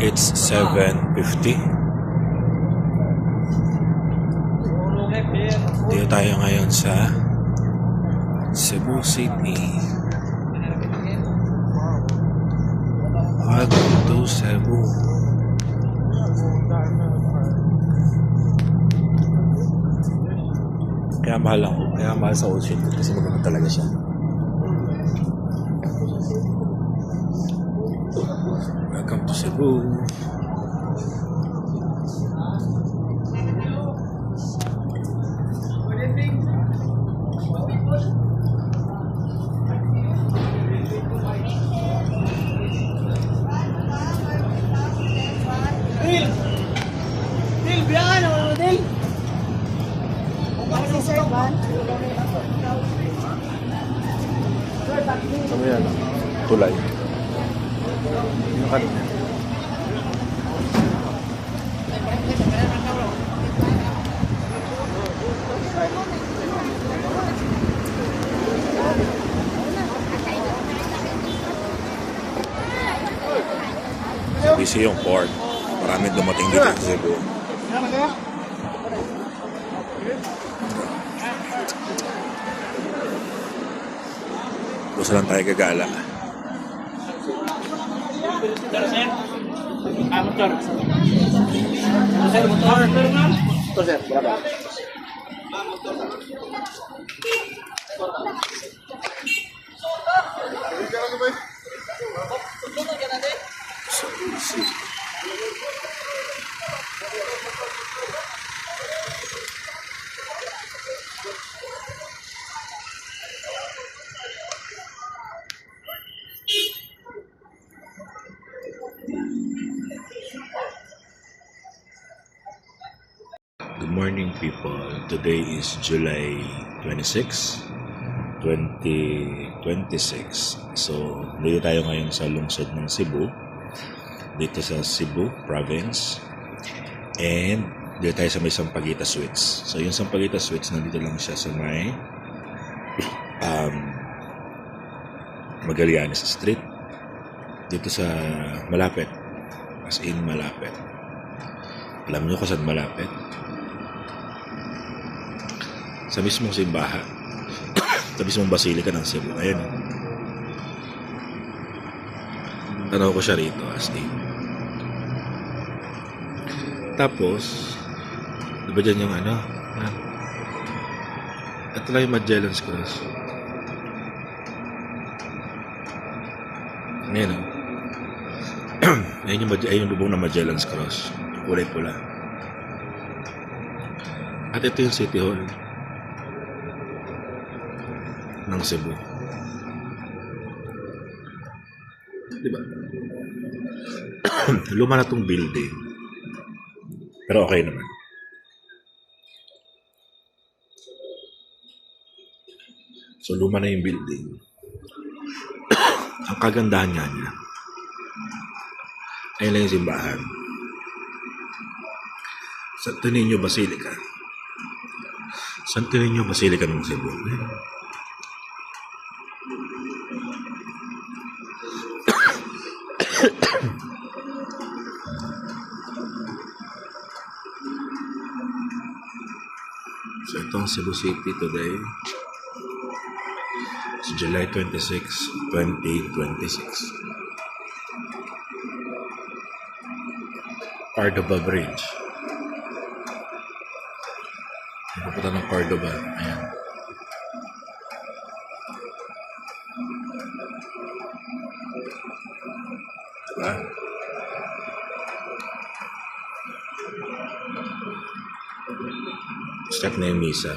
It's 7:50. Dito tayo ngayon sa Cebu City. Welcome to Cebu. Kaya mahal ako. Kaya mahal sa ocean kasi maganda talaga siya. Welcome to Cebu. Dil, biyangan ako, Dil. Ano yan? Tulay. Busy yung port. Maraming dumating dito sa Cebu. Gusto lang tayo gagala. Motor. Sir, motor. Motor, sir. Berapa? Good morning, people. Today is July 26, 2026. So, dito tayo ngayon sa lungsod ng Cebu. Dito sa Cebu Province. And dito tayo sa may Sampaguita Suites. So, yung Sampaguita Suites, nandito lang siya sa may Magallanes Street. Dito sa malapit. As in, malapit. Alam nyo kung saan malapit? Sa mismong simbahan. Sa mismong basilika ng Cebu. Ayan. Tanaw ko siya rito as in. Tapos, diba dyan yung ano? Ito lang yung Magellan's Cross. Ayan o. Ayan yung lubong na Magellan's Cross. Kulay pula. At ito yung City Hall ng Cebu. Diba? Luma na tong building. Pero okay naman. So, luma na yung building. Ang kagandahan nga niya, ayun lang yung simbahan. Santo Niño Basilica. Santo Niño Basilica ng Cebu. So, ito ang Cebu City today. It's July 26, 2026. Cordova Bridge. Pupunta ng Cordova. Ayan. Diba? Start na yung misa.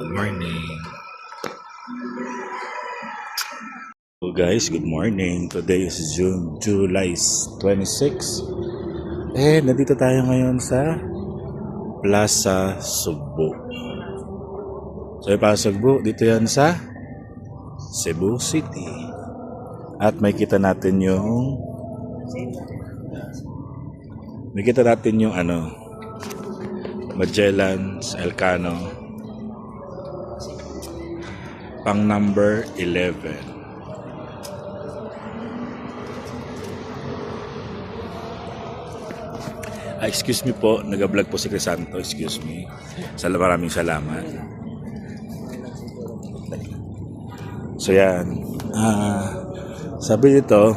Good morning. So guys, good morning. Today is July 26. Nandito tayo ngayon sa Plaza Subo. So yung Plaza Subo, dito yan sa Cebu City. At may kita natin yung Magellan's, Elcano, pang number 11. Excuse me po, nag-vlog po si Crisanto, excuse me. Maraming salamat. So yan, sabi dito,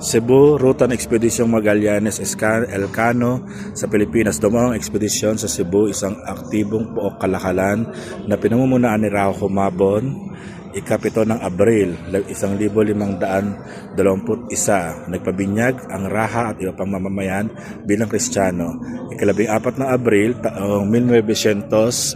Cebu, Rutan Expedition Magallanes Elcano sa Pilipinas. Dumawang ekspedisyon sa Cebu, isang aktibong pook kalakalan na pinamumulaan ni Rao Humabon, ika-7 ng Abril, 1521. Nagpabinyag ang Raha at iba pang mamamayan bilang Kristiyano. Ika-14 ng Abril, taong 1521,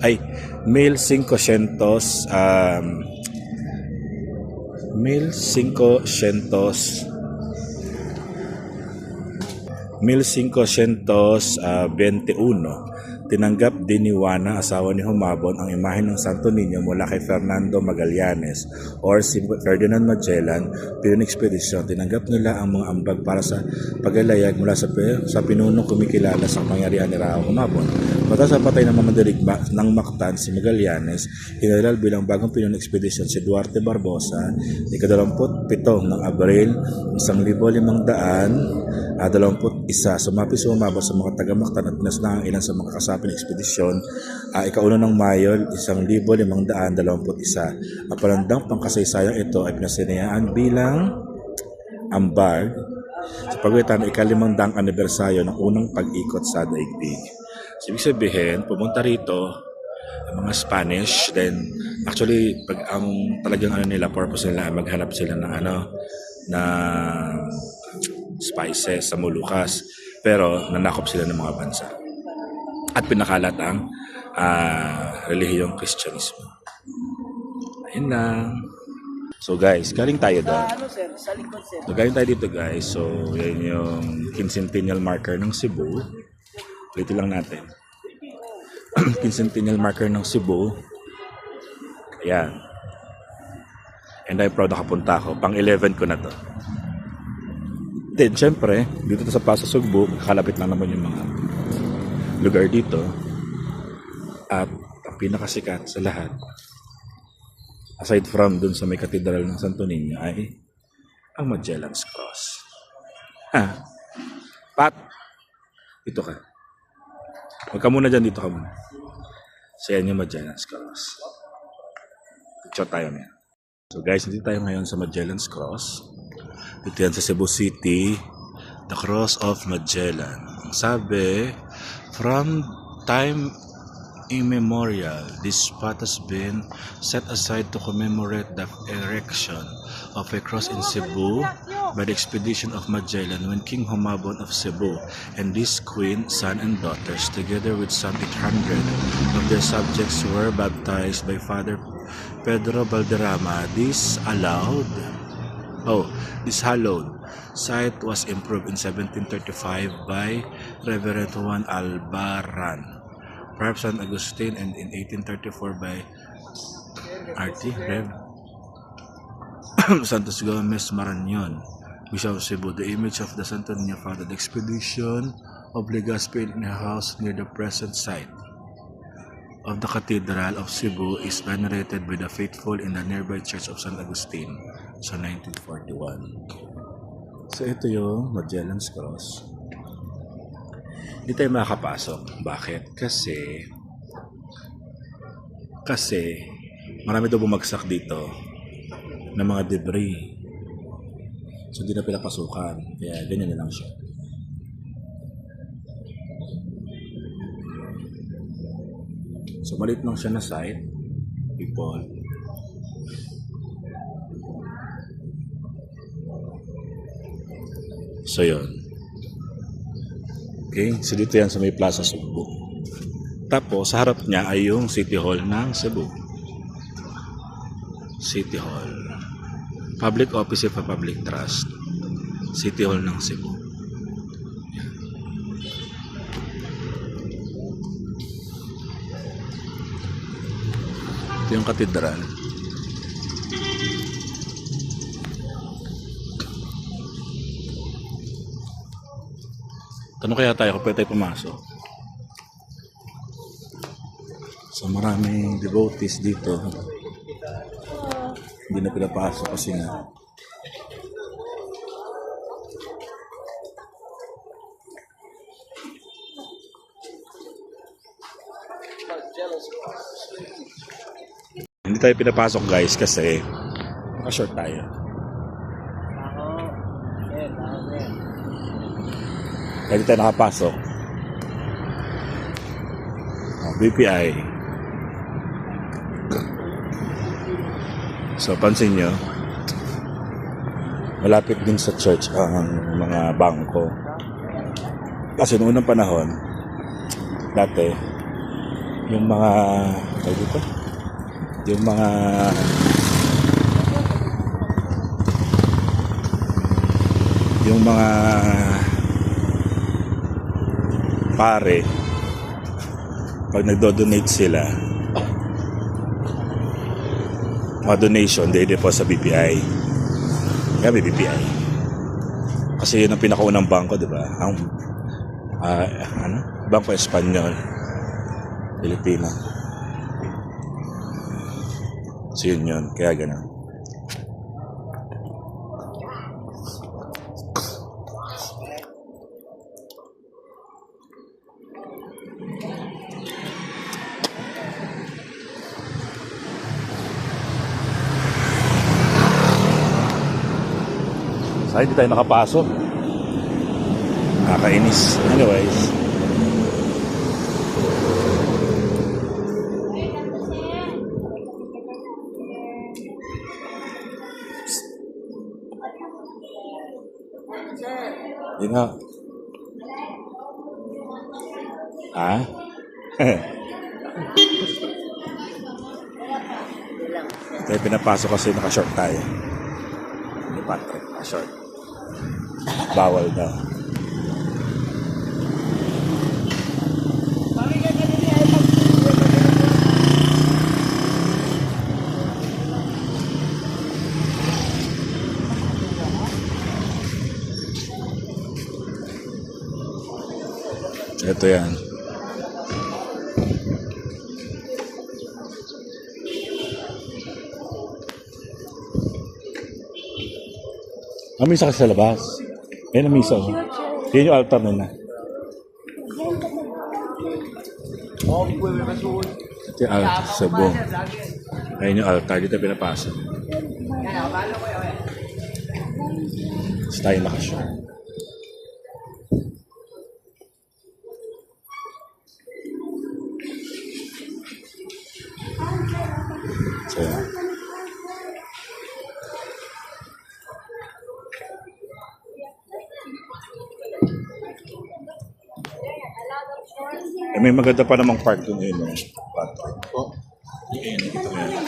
tinanggap din ni Juana, asawa ni Humabon, ang imahe ng Santo Niño mula kay Fernando Magallanes or si Ferdinand Magellan. Pinun-ekspedisyon, tinanggap nila ang mga ambag para sa paglalayag mula sa pinunong kumikilala sa pangyarihan ni Rao Humabon. Mata sa patay ng mamadirigma ng Mactan si Magallanes, hinalal bilang bagong pinun-ekspedisyon si Duarte Barbosa, ika-27 ng Abril 1521. Sumapi si Humabon sa mga taga-Mactan at pinasna ang ilan sa mga kasaping ekspedisyon. Ika-1 ng Mayo 1521. Ang palandang pangkasaysayang ito ay pinasinayaan bilang ambag sa pagitan ng ika-500 anibersaryo ng unang pag-ikot sa daigdig. So, ibig sabihin, pumunta rito ang mga Spanish, then actually ang talagang purpose nila ay maghanap sila ng na spices sa Molucas, pero nanakop sila ng mga bansa at pinakalat ang relihiyong Kristyanismo. Ayun lang. So guys, galing tayo doon. Sir? Sa likod, sir. So galing tayo dito guys. So yan yung quincentennial marker ng Cebu. Dito lang natin. Quincentennial marker ng Cebu. Ayan. And I'm proud nakapunta ako. Pang 11 ko na to. Then, syempre, dito sa Plaza Sugbo, kalapit lang naman yung mga lugar dito. At ang pinakasikat sa lahat, aside from dun sa may katedral ng Santo Niño, ay ang Magellan's Cross. Pat! Dito ka. Huwag ka muna dyan, dito ka muna. So, yan yung Magellan's Cross. Picture tayo na yan. So guys, dito tayo ngayon sa Magellan's Cross. Dito yan sa Cebu City, the Cross of Magellan. Ang sabi, from time immemorial, this spot has been set aside to commemorate the erection of a cross in Cebu by the expedition of Magellan when King Humabon of Cebu and his queen, son, and daughters, together with some 800 of their subjects, were baptized by Father Pedro Valderrama. This hallowed site was improved in 1735 by Reverend Juan Albaran, perhaps San Agustin, and in 1834 by R.T. Rev. Santos Gomez Marañon, Bishop of Cebu. The image of the Santo Niño found at the expedition of Legazpi in a house near the present site of the Cathedral of Cebu is venerated by the faithful in the nearby Church of San Agustin sa 1941. So ito yung Magellan's Cross. Hindi tayo makakapasok. Bakit? Kasi marami daw bumagsak dito ng mga debris. So hindi na pinapasukan. Kaya ganyan na lang siya. So maliit lang siya na site, people. So yun. Okay, so dito yan sa may Plaza Sugbo. Tapos sa harap niya ay yung City Hall ng Cebu. City Hall. Public Office of Public Trust. City Hall ng Cebu. Ito yung katedral. Tanong kaya tayo kung pwede tayo pumasok. So maraming devotees dito. Hindi na pinapasok kasi nga. Hindi tayo pinapasok guys kasi naka-short tayo. Kaya hindi tayo nakapasok. BPI. So pansin nyo, malapit din sa church ang mga bangko. Kasi noong unang panahon, dati, yung mga, dito, yung mga pare, pag nagdo-donate sila, mga donation, dede po sa BPI. Kaya may BPI. Kasi yun ang pinakaunang bangko, di ba? Ang, Bangko Espanyol, Pilipino. So yun. Kaya ganun. Saan hindi tayo nakapasok? Nakakainis. Anyways. Yun nga. Ah? Tayo pinapasok kasi naka-short tayo. Ni Patrick, naka-short. Bawal daw. Ito yan. Misa kasi sa labas. Yan ang misa. Oh. Yan yung altar nila. Ito yung altar sa buong. Ayun yung altar. Dito pinapasok. Tapos tayo nakasyon. So, yan. May maganda pa namang park doon yun. Oh. Yan, nakita mo yan.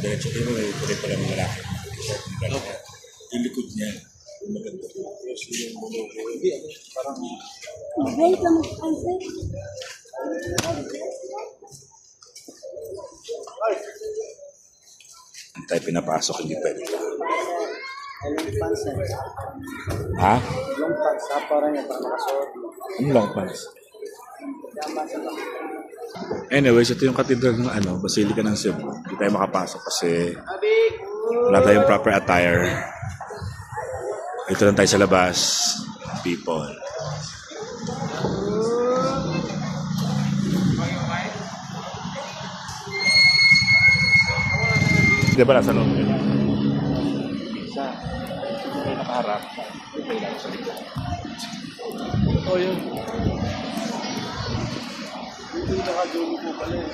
Diretso tayo, may kulit pa lang mga laki. Yung likod niya, yung maganda. Parang... Wait lang mag-answer. Hindi tayo pinapasok, hindi pwede. Long pants eh. Ha? Long pants, para niya, para makasuot. Yung long pants. Anyways, ito yung cathedral ng Basilica ng Cebu. Hindi tayo makapasok kasi wala tayong proper attire. Ito lang tayo sa labas. People. Di ba nasa loob yun? May nakaharap. May lang sa likod. Oh, yun. Hindi nakadulo po pala yun.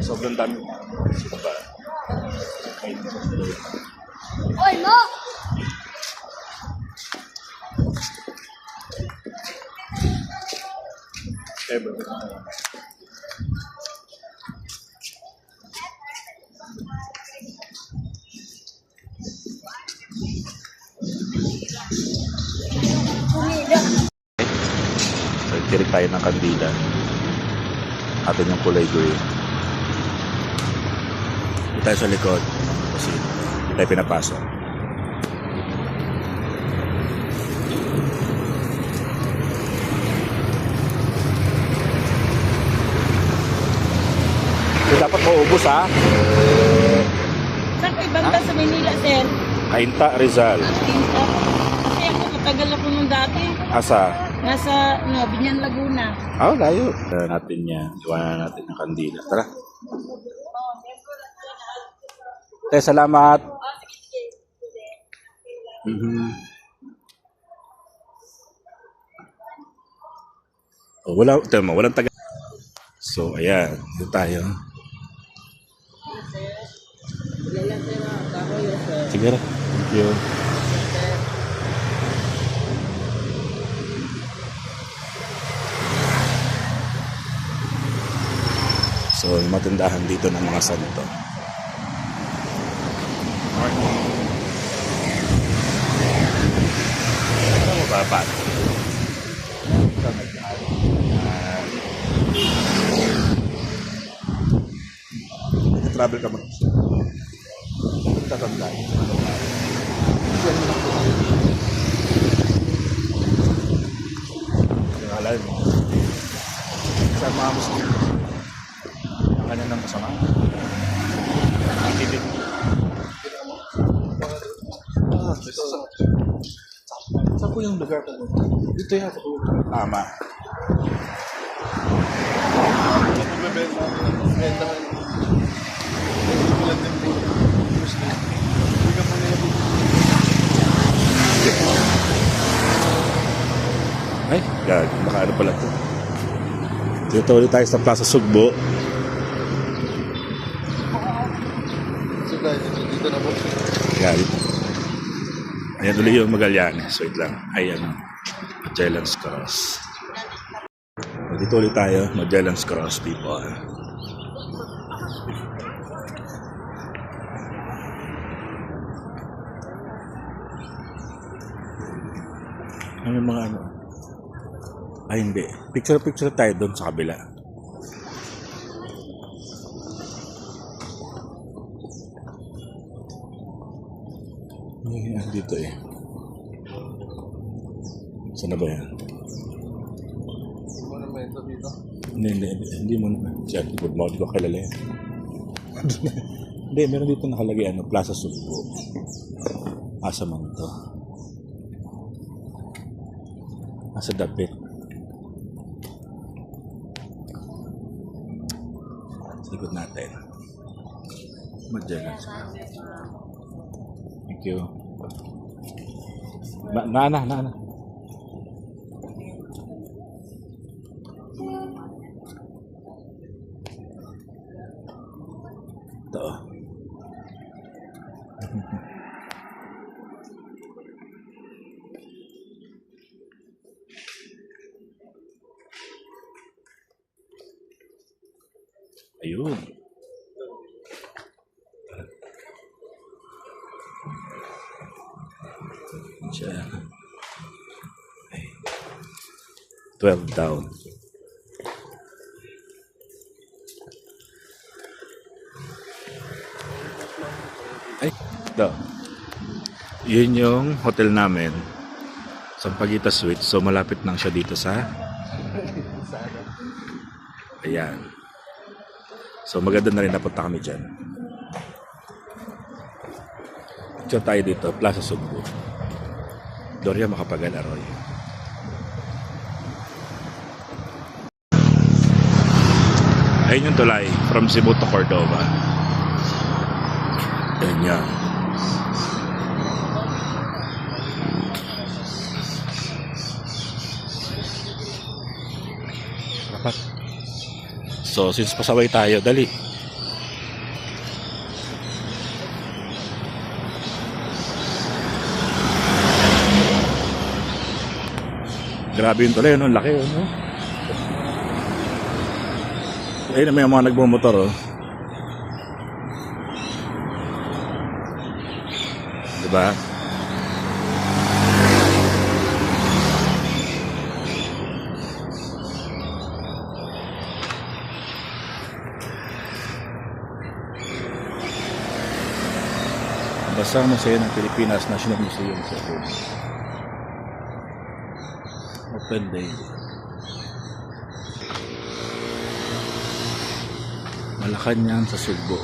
Sobrang dami. Sino ba? Oy, mo! Ever. So, tirik tayo ng kandila. Atin yung kulay green. Dito tayo sa likod. Kasi hindi tayo pinapasok. dapat maubos ha. Saan kayo banda sa Manila, sir? Kainta, Rizal. Tinta. Kasi ako, matagal ako nung dati. Asa? Nasa, Binyan, Laguna. Layo. Tara natin yan. Iwanan natin ang kandila. Tara. Salamat. Walang taga. So, ayan. Doon tayo. Sige na. Thank you. So, yung matindahan dito ng mga santo. Ano mo ba, Pat? Travel ka mag tatanda. Alam mo, sa mga Muslim, ang kanya ng masama. Ang tibig. Saan po yung lugar po? Dito yata po. Tama. Benta ka. Ulan din po. Muslim. Hindi ka po nila po. Ay, gag. Baka ano pala ito. Dito ulit tayo sa Plaza Sugbo. So guys, dito na po. Galit. Ayan ulit yung Magallanes. Wait lang. Ay, Magellan's Cross. Dito ulit tayo. Magellan's Cross, people. Ano yung mga ano? Ay, hindi. Picture tayo doon sa kabila. Ay, dito eh. Saan na ba yan? Monumento dito. Hindi mo na. Siya, good morning ko kilala yan. Hindi, meron dito nakalagay Plaza Sugbo. Asa man to. Asa dapit. Ikot natin. Magellan's. Thank you. Naana. Ito. Ayun. Siya. Ay. 12 down. Ay, ito. Yun yung hotel namin. Sampaguita Suites. So, malapit lang siya dito sa... Ayan. So, maganda na rin napunta kami dyan. Picture tayo dito, Plaza Sugbo. Gloria Macapagal Arroyo. Ayun yung tulay from Cebu to Cordova. Yan yan. Rapat. So, since pasaway tayo, dali. Grabe yung tulay, no? Laki, no? Ayun na may mga nagbumotor, oh. Diba? Basta Museo ng Pilipinas, National Museum sa Cebu. Open day. Malacanang sa Sugbo.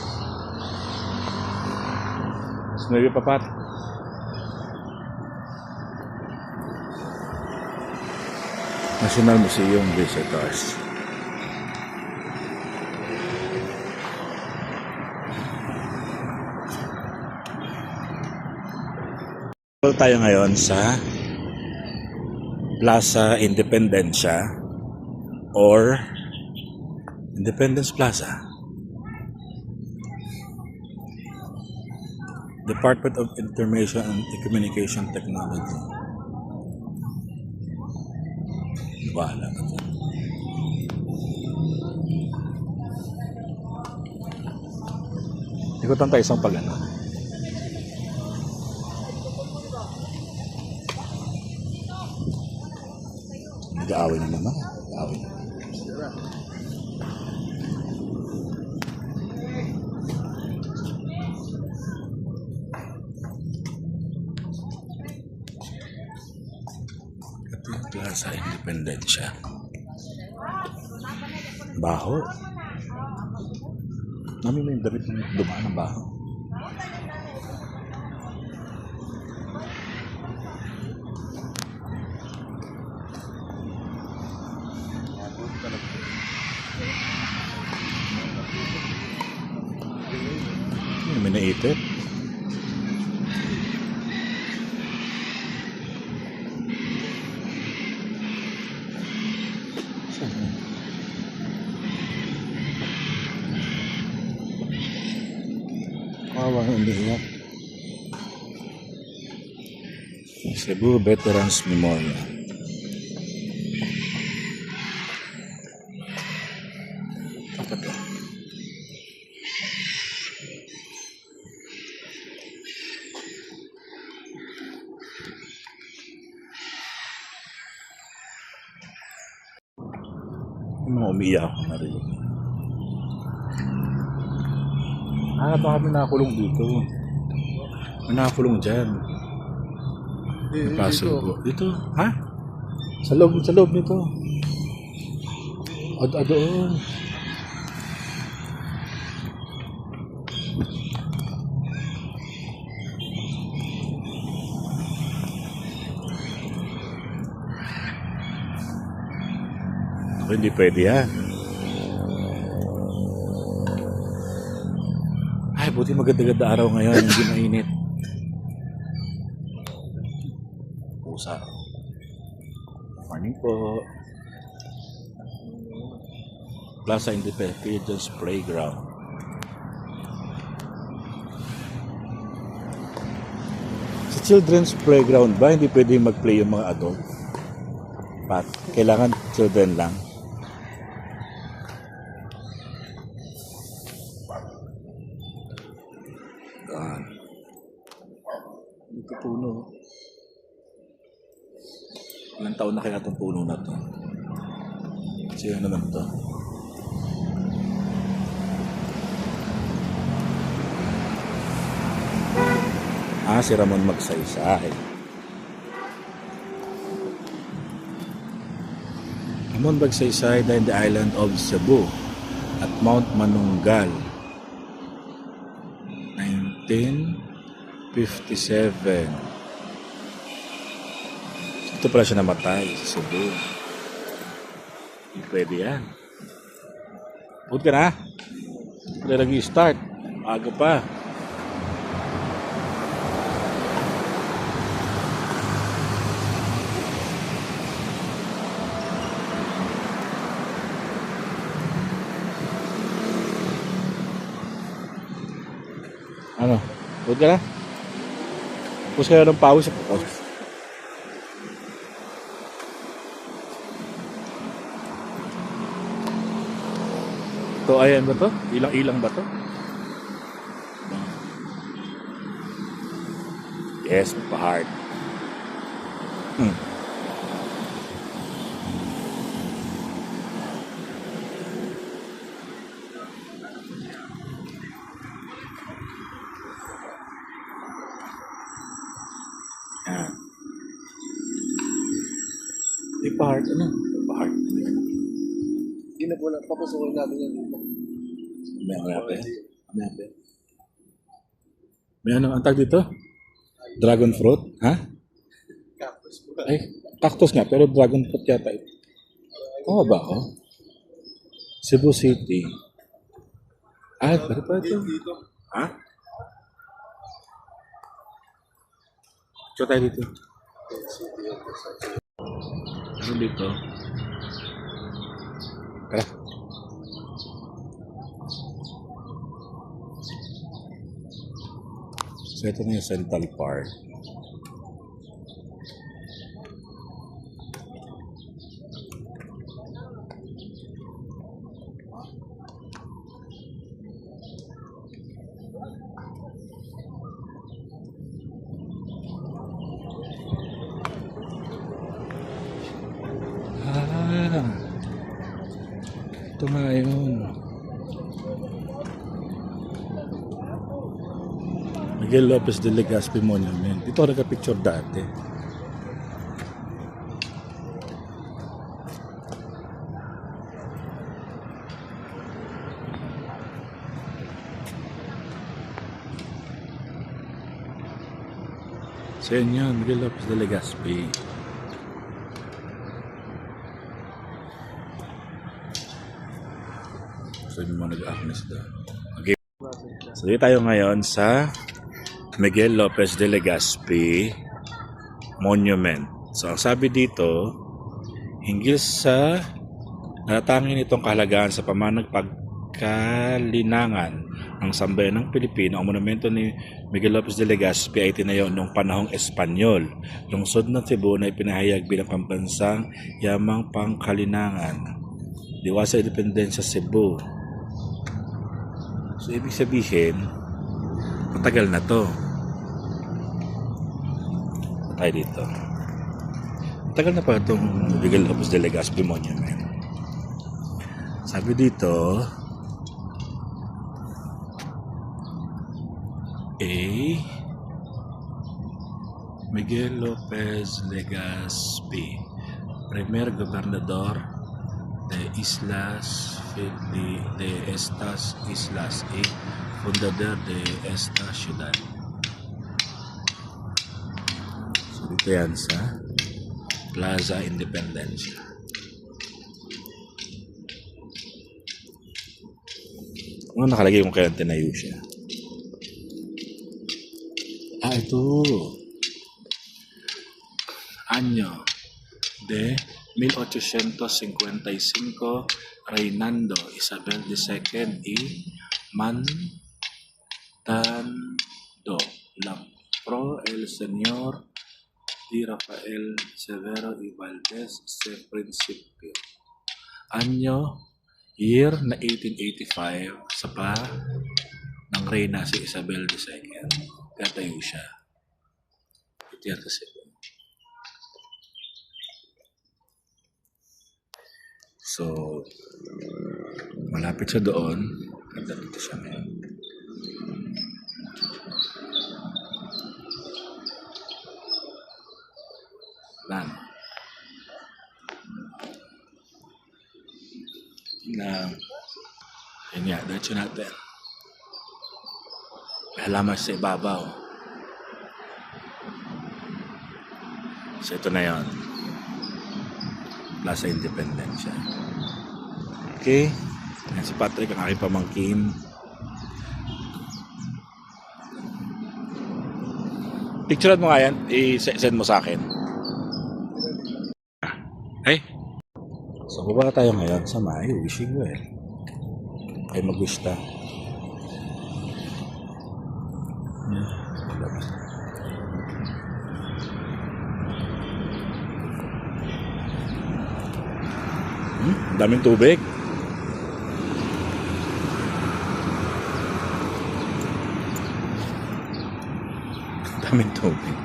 Snowy Papat. National Museum Visitors. Tayo ngayon sa Plaza Independencia or Independence Plaza. Department of Information and Communication Technology. Bahala ka dyan. Ikutan tayo isang pag-ano. Nag-aaway na naman. Nag-aaway na. Ito yung Plaza Independencia. Baho. Namin mo yung damit ng dumaan ng baho. May naitip. Kawawa hindi iyak. Cebu Veterans Memorial. Apa to? Yung mga umiiyak ako na rin. Baka may nakakulong dito. May nakakulong dyan. May paso po. Dito? Ha? Sa loob nito. Doon. Ako hindi pwede yan. Ay, buti maganda-ganda araw ngayon, hindi mainit. Pusa. Morning po. Plaza Independence Playground. Sa children's playground ba, hindi pwede mag-play yung mga adult? Kailangan children lang. Ito puno. Ilang taon na kaya itong puno na to? Kasi ano naman to? Si Ramon Magsaysay. Ramon Magsaysay died in the island of Cebu at Mount Manunggal. 1957. Ito pala siya namatay sa Cebu. Hindi pwede yan. Pagod ka na? Hindi nag-i-start. Aga pa. Ano? Pagod ka na? Tapos kayo ng pawis sa pukos. Ito, ayan ba to? Ilang-ilang ba to? Yes, pa-hard. Yan. Pa-hard, ano? Pa-hard. Hindi na po na, papasukin natin yan dito. May May ano, ang tag dito? Dragon fruit? Ha? Cactus po. Ay, cactus nga, pero dragon fruit yata ito. Tama ba ako? Cebu City. Ah, pwede pa ito. Dito. Ha? Ito tayo dito. Ano dito? Tara. So, ito na yung Central Park. Ah, ito nga yun. Miguel Lopez de Legazpi Monument. Dito ako nagka-picture dati. So yun yun, Miguel Lopez de Legazpi. So yun mga nag-aaknes doon. Okay. So dito tayo ngayon sa Miguel Lopez de Legazpi Monument. So ang sabi dito, hinggil sa natatangin itong kahalagaan sa pamanang pagkalinangan ng sambayan ng Pilipino, ang monumento ni Miguel Lopez de Legazpi ay tinayo noong panahong Espanyol. Lungsod ng Cebu na ipinahayag bilang pambansang yamang pangkalinangan. Diwa sa Independensya Cebu. So ibig sabihin, matagal na to. Tayo dito. Matagal na pa itong Miguel Lopez de Legazpi Monument. Sabi dito, Miguel Lopez Legazpi, primer gobernador de estas islas y fundador de esta ciudad. So dito yan sa Plaza Independencia. Ano nakalagay kung kailan tinayo siya? Ah, ito. Año de 1855, Reinando Isabel II y mandando la pro el señor Di Rafael Severo y Valdez se principio. Year na 1885 sa pa ng reyna si Isabel II. Kaya tayo siya. Ito yan kasi. So, malapit siya doon. Ganda dito siya ngayon. Lan. Yun nga, diretso natin. May halaman sa ibabaw. So, ito na yun. Plaza Independencia. Okay. Yan si Patrick, ang aking pamangkin. Picturean mo nga yan. I-send mo sa akin. Ay. So, baba tayo ngayon sa may wishing well. Ay, mag-wish ta. Daming tubig. Daming tubig.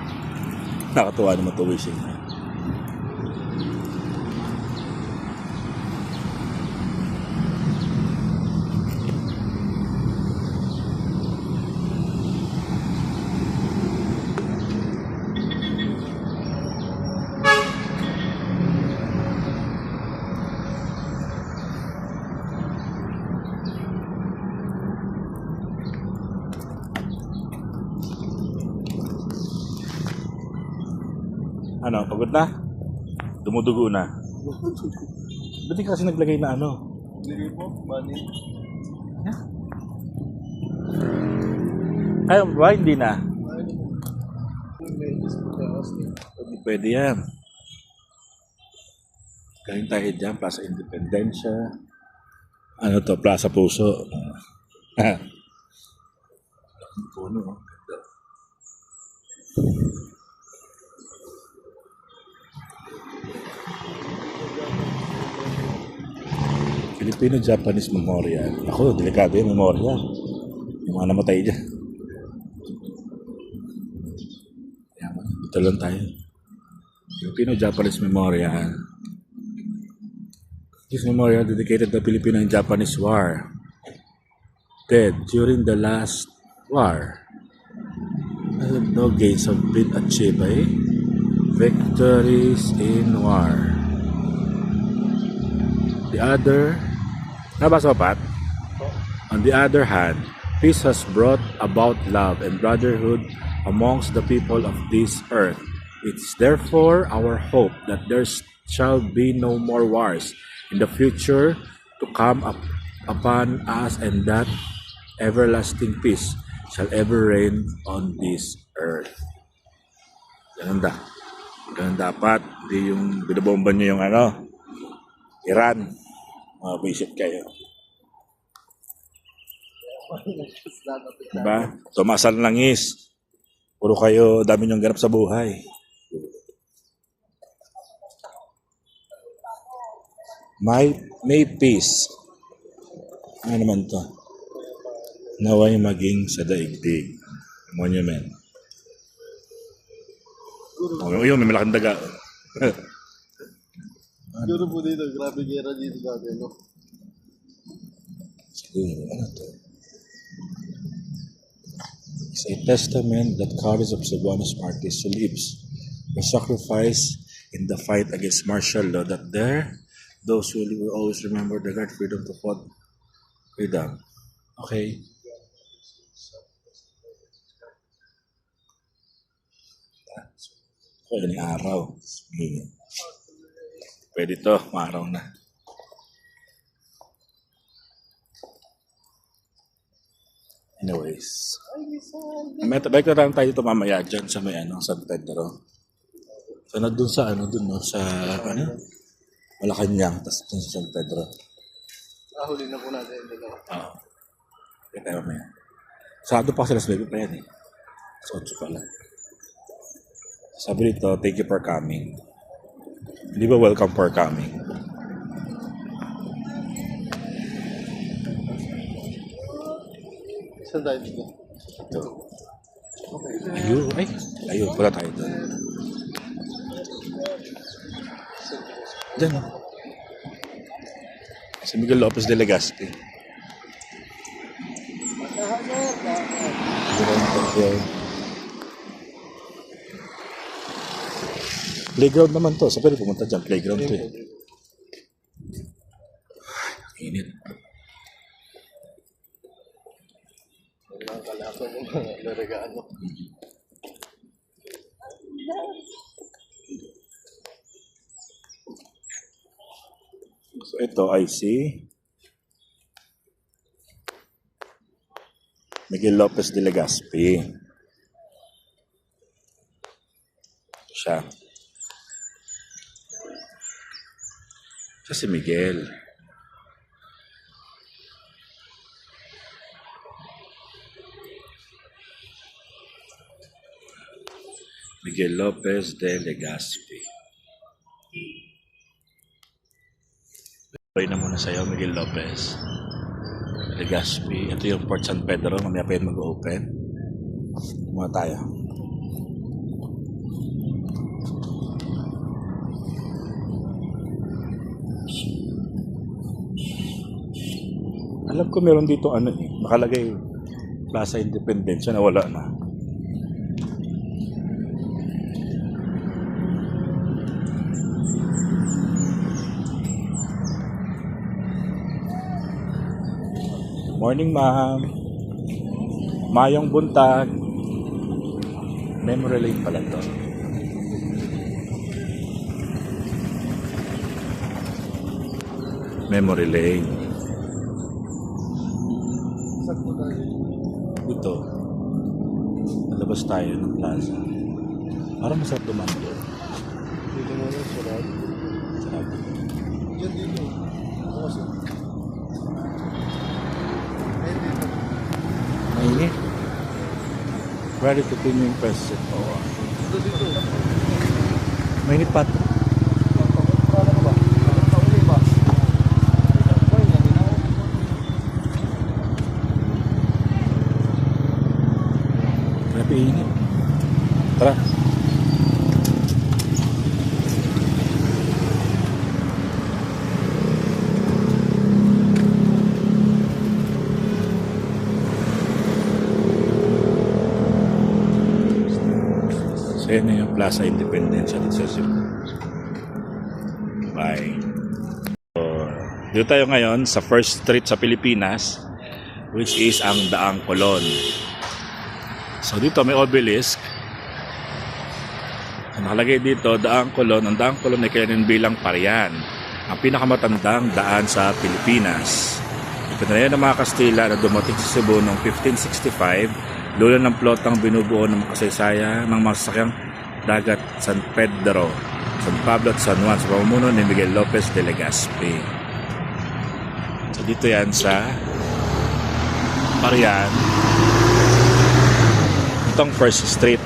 Nakatuwa naman ito wishing. Ano, pagod na? Dumudugo na. Ba't di ka kasi naglagay na ano? Lili po, money. Ay, ba? Hindi na. May po na kasi. Hindi pwede yan. Galing tayo dyan, Plaza Independencia. Ano to, Plaza Puso. Puno, oh. Ganda. Filipino-Japanese Memorial. Ako, delikado yung memorial. Yung mga namatay dyan. Yan, ito lang tayo. Filipino-Japanese Memorial. This memorial dedicated to the Filipino and Japanese War. Dead during the last war. No gains have been achieved by victories in war. Nabasa pa, Pat? On the other hand, peace has brought about love and brotherhood amongst the people of this earth. It is therefore our hope that there shall be no more wars in the future to come upon us, and that everlasting peace shall ever reign on this earth. Ganun dapat. Hindi yung binabomba nyo yung Iran. Mga visit kayo. Diba? Tumasal ng langis. Puro kayo, dami nyong ganap sa buhay. May peace. Ano naman to? Naway maging sa daigdig. Monument. Yun, may malaking daga. Siguro po dito, grabe gera dito dati, no? Siguro, ano to? It's a testament that carries of Cebuanos Martis who lives for sacrifice in the fight against martial law, that those who will always remember the guard freedom to fight freedom. Okay. So, yun yung araw. Pwede to, maaraw na. Anyways. Balik na lang tayo ito mamaya dyan sa may San Pedro. So, na dun sa sa Malacanang, tapos dun sa San Pedro. Huli na po natin yung dalawa. Oo. Kaya tayo mamaya. Sado pa sila sa baby pa yan eh. So, 8 pala. Sabi nito, thank you for coming. Hindi ba welcome for coming? Saan tayo dito? Ito. Ayun, wala tayo doon. Diyan. Si Miguel Lopez de Legazpi. Playground naman to. Sa pwede pumunta dyan. Playground to eh. Init. Ang kalaban yung mga laragaan. So ito ay si Miguel Lopez de Legazpi. Siya. Siya si Miguel. Miguel Lopez de Legazpi. Pray na muna sa'yo, Miguel Lopez Legazpi. Ito yung Port San Pedro. Mamaya pa yun mag-open. Muna tayo. Alam ko meron dito nakalagay Plaza Independencia na wala na. Morning, ma'am. Mayong buntag. Memory lane pala to. Memory lane. Saan po tayo? Ito. Nalabas tayo ng plaza. Parang masarap dumaan doon. Dito muna, sarap. Sarap. Yan dito. Ako kasi. Ayun dito. Mainit. Ready to continue yung press it. Oo. Ito dito. Mainit pa. Kala ko ba? Kauli ba? Ay, hindi na ako. Grabe init. Tara. So yan na yung Plaza Independencia dito sa Cebu. Bye. So, dito tayo ngayon sa first street sa Pilipinas, which is ang Daang Colon. So dito may obelisk. Ang nakalagay dito, Daang Colon. Ang Daang Colon ay kailan bilang Parian, ang pinakamatandang daan sa Pilipinas. Ipinalayan ng mga Kastila na dumating sa Cebu noong 1565, lula ng plotang binubuo ng kasaysayan ng mga sasakyang dagat San Pedro, San Pablo at San Juan sa pamumuno ni Miguel Lopez de Legazpi. So dito yan sa Parian. Itong first street.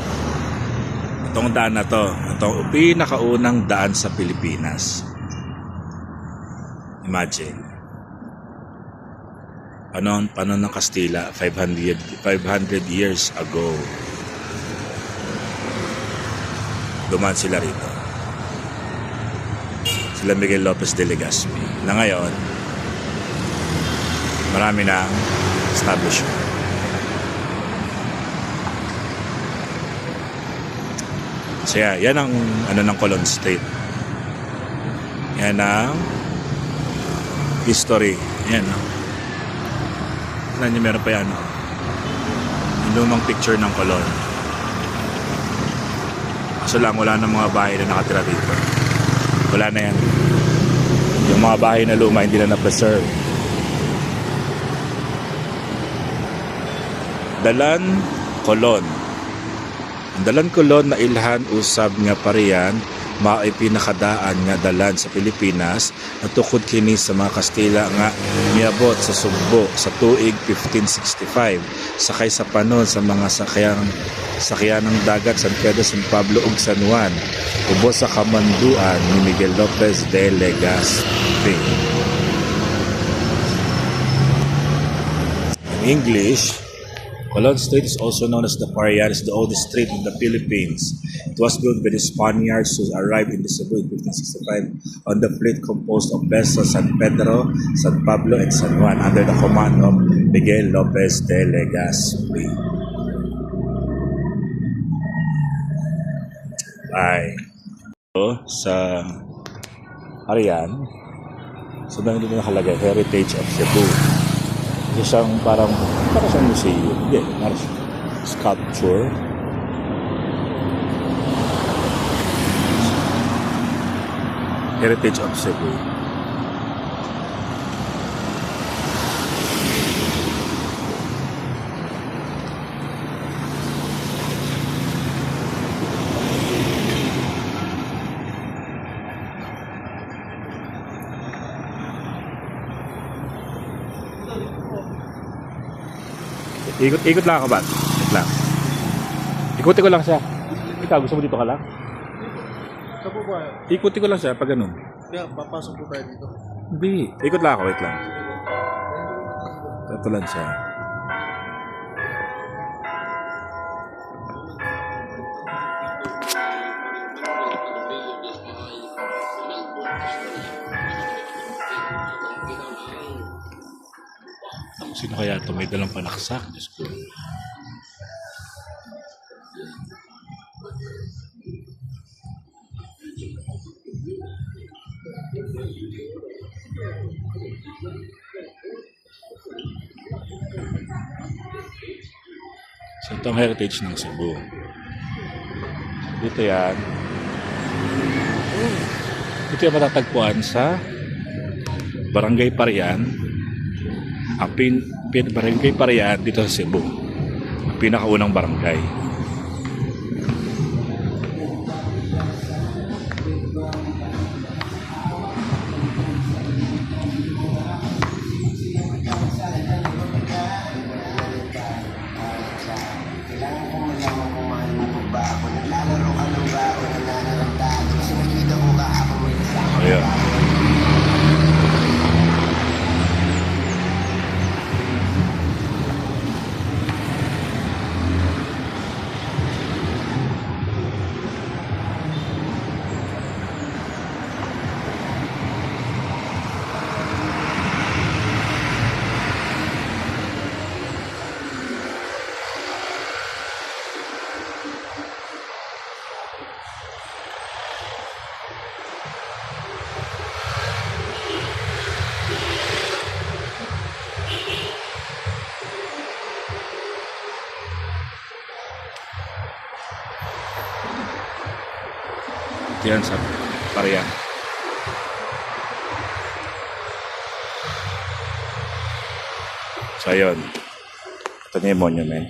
Itong daan na to. Itong pinakaunang daan sa Pilipinas. Imagine. Paano ng Kastila 500 years ago. Dumaan sila rito. Sila Miguel Lopez de Legazpi. Na ngayon, marami ng establishment. So yan ang ng Colon Street. Yan ang history. Yan. Tignan niyo, meron pa yan. Yung lumang picture ng Colon. Kaso lang, wala na mga bahay na nakatira dito. Wala na yan. Yung mga bahay na luma, hindi na na-preserve. Dalan Colon. Ang Dalan Colon na ilhan usab nga Parian, mao ay pinakadaan nga dalan sa Pilipinas na tukod kini sa mga Kastila nga miabot sa Sugbo sa tuig 1565 sakay sa panon sa mga sakyan ng dagat San Pedro, San Pablo ug San Juan ubos sa kamanduan ni Miguel Lopez de Legazpi. In English, Colon Street is also known as the Parian, is the oldest street in the Philippines. It was built by the Spaniards who arrived in the Cebu in 1565 on the fleet composed of vessels San Pedro, San Pablo, and San Juan under the command of Miguel Lopez de Legazpi. Ay. So, sa Parian, so dahil dito nakalagay, Heritage of Cebu. Isang parang siyang museum. Hindi, parang sculpture. Heritage of Cebu. Ikot lang ako ba? Ikot lang. Ikutin ko lang siya. Ikaw, gusto mo dito ka lang? Saan po ba? Ikutin ko lang siya pag ganun. Kaya, papasok po tayo dito. Hindi. Ikot lang ako, wait lang. Ito lang siya. Sino kaya ito? May dalang panaksak. Diyos ko. So itong heritage ng Cebu. Dito yan. Dito yung matatagpuan sa Barangay Parian. Ang Barangay Parian dito sa Cebu. Ang pinakaunang barangay. Ayan. Yan sa Parian. So, yun. Ito na yung monument.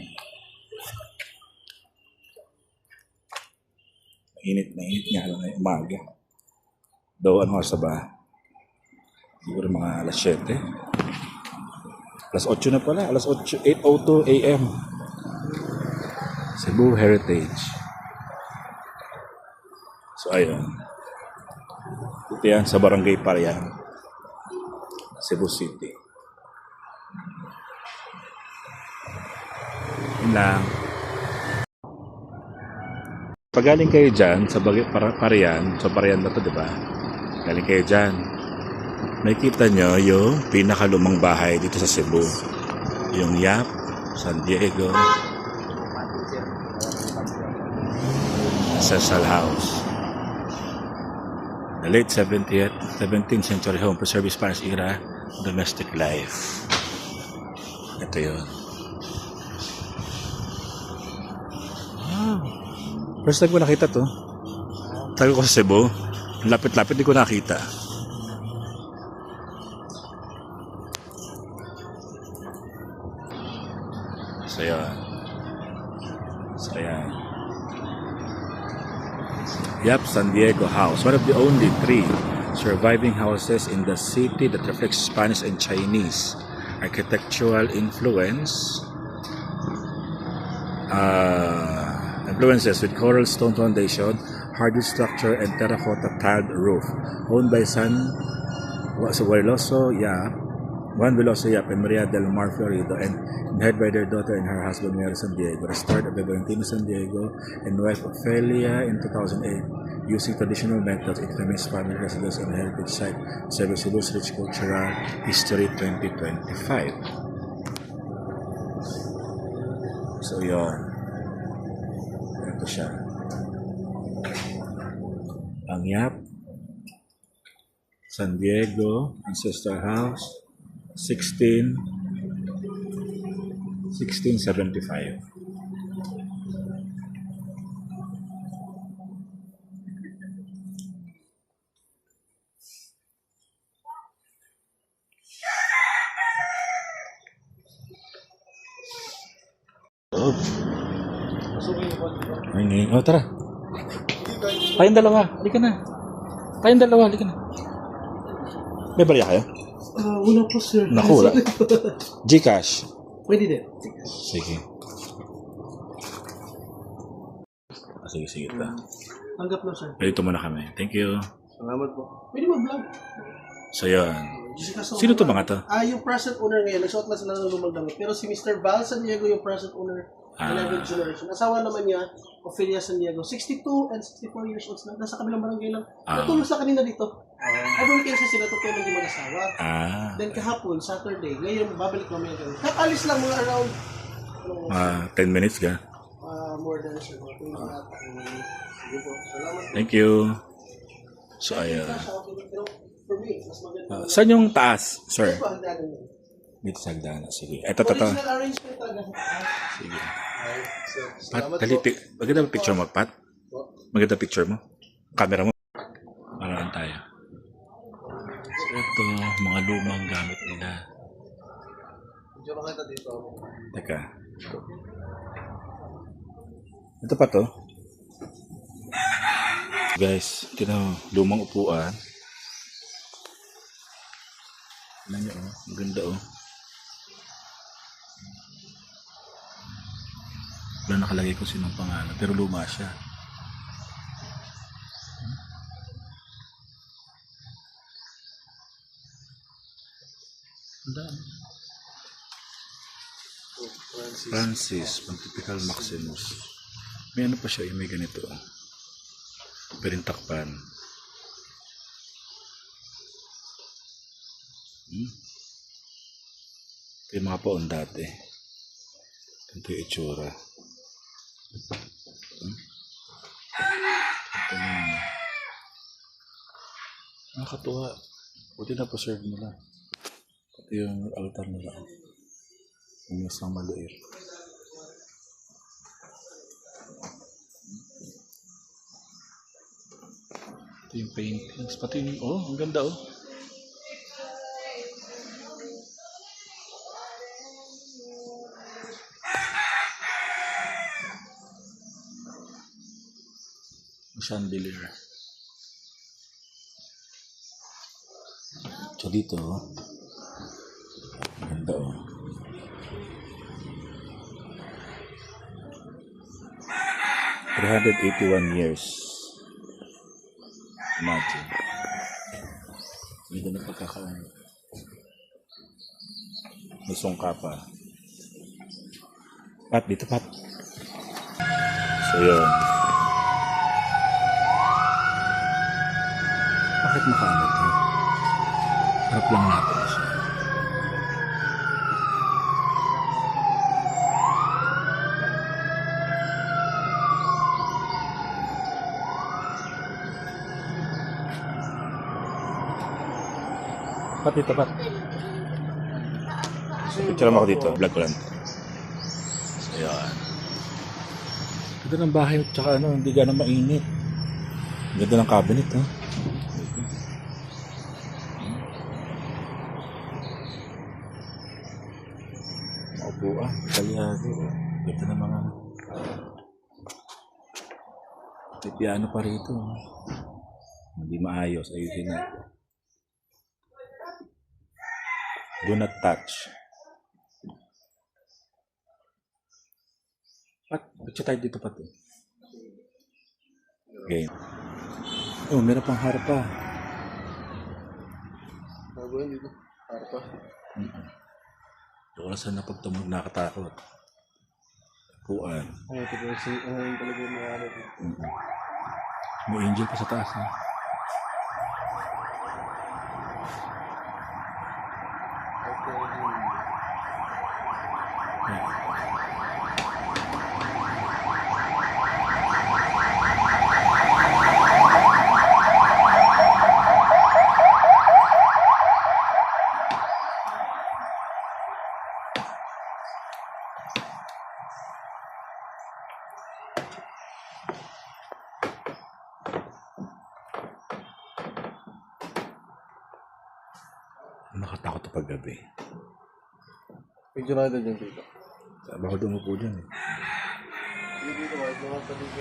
Mainit nga lang ay umaga. Daw ano sa ba? Siguro mga alas 7. Alas 8 na pala. Alas 8, 8:02 a.m. Cebu Heritage. So, ayun. Ito yan sa Barangay Parian, Cebu City. Yun lang. Pag galing kayo dyan, sa Parian, sa Parian na to, di ba? Galing kayo dyan. Nakikita nyo yung pinakalumang bahay dito sa Cebu. Yung Yap, San Diego, Cecil House. The late 17th century home preserved Spanish era domestic life. Ito yun. Wow. First time ko nakita to. Tagal ko sa Cebu. Lapit-lapit di ko nakita. So yun. So yan. Yap San Diego House, one of the only 3 surviving houses in the city that reflects Spanish and Chinese architectural influences with coral stone foundation, hardwood structure, and terracotta tiled roof. Owned by Juan Veloso Yap and Maria del Mar Florido, and inherited by their daughter and her husband Mary San Diego, restored by Valentino San Diego and wife Ophelia in 2008, using traditional methods. It remains family residence and heritage site, Cebu's Rich Cultural History 2025. So yun, ito siya, ang Yap San Diego Ancestral House, 1675. Oh, tara. Tayong dalawa. Halika na. Halika na. May barya kayo? Wala po, sir. Naku, wala. Gcash. Pwede din. Sige. Sige. Tanggap na, sir. Dito muna kami. Thank you. Salamat po. Pwede mag-vlog. So, yun. Sino to mga to? Yung present owner ngayon. Nagsuot na sila ng lumang damit. Pero si Mr. Val San Diego yung present owner. 11th generation. Asawa naman niya, Ophelia San Diego. 62 and 64 years old na. Nasa kabilang barangay lang. Natulog sa kanina dito. Every weekend sila tutulog yung mag-asawa. Then kahapon, Saturday. Ngayon, babalik mamaya kami. Kakalis lang mga around 10 minutes ka? more than sir. Thank you. So, ayan. For me, mas maganda. Saan yung taas, sir? Ito ang daan niya. Dito sa hagdanan. Sige. Ito. Original arrangement talaga. Sige. Sir, Pat, salamat dali, po. maganda ba picture mo, Pat? Maganda picture mo? Camera mo? Paraan tayo. So, ito. Ito, mga lumang gamit nila. Diyan makita dito. Teka. Ito pa to. Guys, ito na lumang upuan. Tignan nyo, oh. Ang ganda, oh. Wala nakalagay kung sinong pangalan, pero luma siya. Ang dami. Francis, Pontifical Maximus. May ano pa siya, may ganito. Pero yung takpan. Ito yung mga paon dati. Ito yung itsura. Ito naman. Nakakatuwa. Buti na preserve nila. Ito yung altar nila. Yung isang maliit. Ito yung paintings. Pati yung, oh, ang ganda, oh. Chandelier. So dito, oh. Ang ganda, oh. 381 years. Imagine. Hindi na pagkakaano. May sungka pa. Pat, dito pat. So yun. Bakit nakaano ito? Harap lang natin siya. Pat dito, pat. Picture mo ako dito. Vlog ko lang. So, yan. Ganda ng bahay. Tsaka ano, hindi ganang mainit. Ganda ng cabinet, ha? Maupuan. Kalyado. Ganda ng mga... May piano pa rito. Hindi maayos. Ayusin natin. Do not touch. Pat, picture tayo dito pati. Okay. Oh, meron pang harpa. Bago yun dito. Harpa. Doon saan na pagtumog nakatakot. Puan. Ay, ito yung talaga yung mga ano. May angel pa sa taas, ha? Nakatakot na paggabi. Picture natin dyan dito. Baka dumupo dyan, eh. Dito, kahit naman sa dito.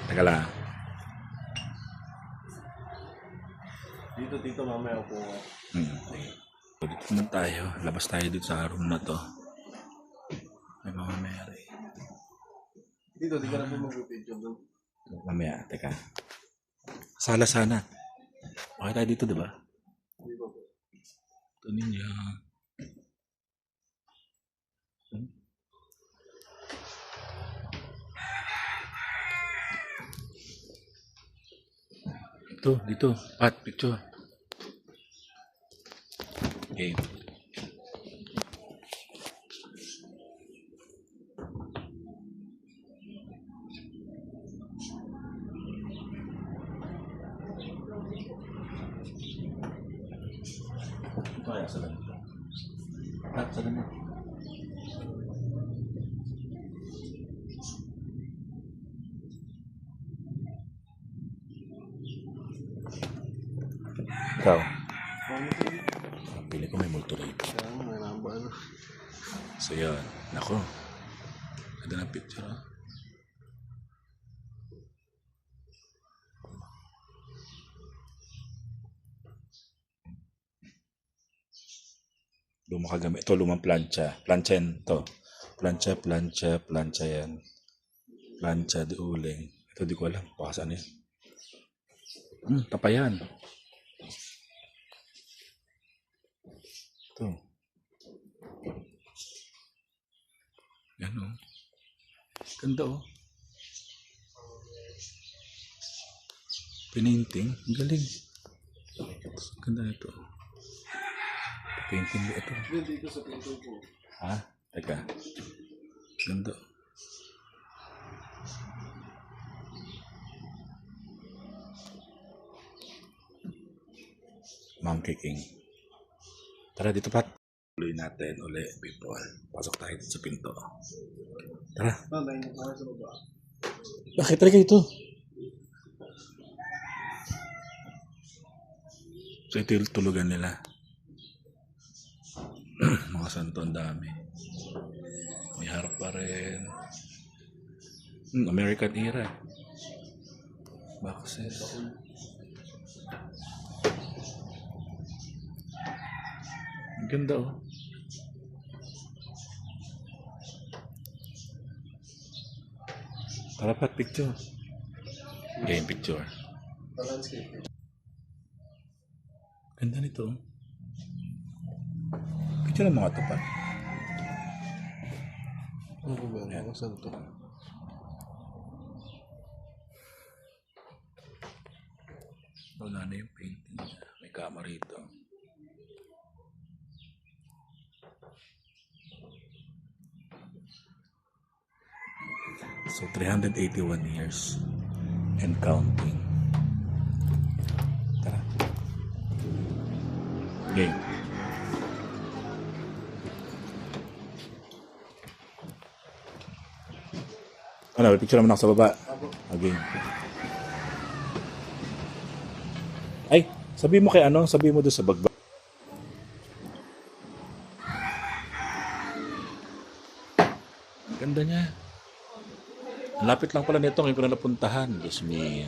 Teka lang. Dito, mamaya po. So, dito naman tayo. Labas tayo dito sa room na to. May Mama Mary. Dito, di ka na po mag-picture doon. Mamaya, teka. Sala sana. Okay tayo dito, diba? Dito po. Ito ninyo. Ito, dito. Pat, picture. Okay. Ito kaya sa lang. Pat, sa lang. Ikaw. Pili ko may multo rito. So yan. Nako. Ganda ng picture ha. Lumang kagamit. Ito lumang plancha. Plancha yan to. Plancha yan. Plancha de uling. Ito di ko alam. Baka saan yan. Tapayan. Ito. Yan o. Ganda o. Painting. Ang galing. Ganda na ito. Painting ba ito? Dito sa pinto ko. Ha? Teka. Ganda. Monkey King. Tara dito Pat. Tuloy natin uli people. Pasok tayo dito sa pinto. Tara. Mamay, para sa baba. Bakit talaga ito? So ito yung tulugan nila. Mga santo ang dami. May harap pa rin. American era. Boxes. Ang ganda oh. Tara Pat, picture. Game picture. Landscape. Ganda nito. Picture ng mga tapat. Ano ba yan? Mga santo. Wala na yung painting niya. May kama rito. So 381 years and counting. Tara. Game. Ano, may picture naman ako sa baba. Okay. Ay, sabi mo kay ano? Sabi mo doon sa bagba. Ganda niya. Ang lapit lang pala nito ngayon ko na napuntahan. Diyos me.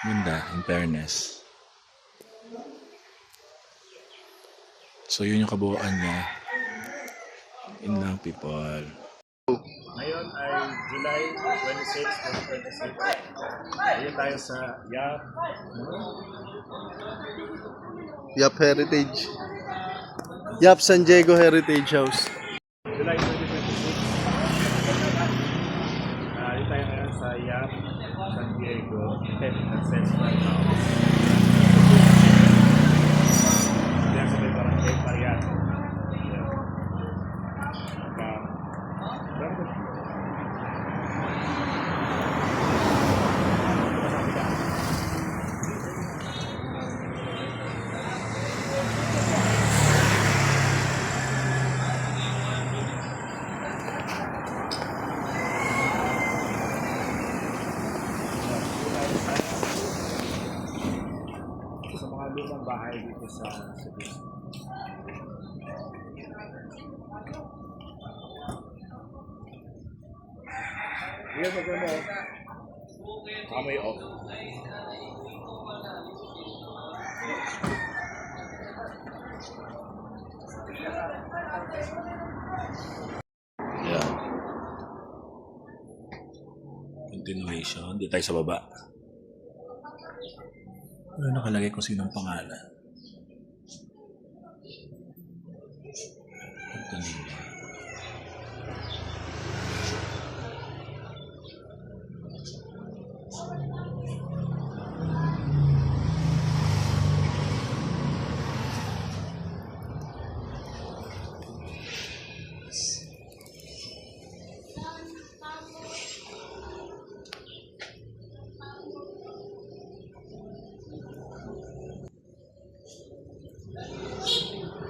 Ganda, in fairness. So yun yung kabuuan niya. Yun lang people. Ngayon ay July 26, 2026. Ayun tayo sa Yap Heritage. Yap San Diego Heritage House. July 2026. Ayun tayo ngayon sa Yap San Diego Ancestral House. Diyan sa may barangay Pariato. Sa mga lumang bahay dito sa Cebu. Yan mo mo. Amoy off. Yeah. Continuation. Dito tayo sa baba. Ano nakalagay kung sinong pangalan? Continuation.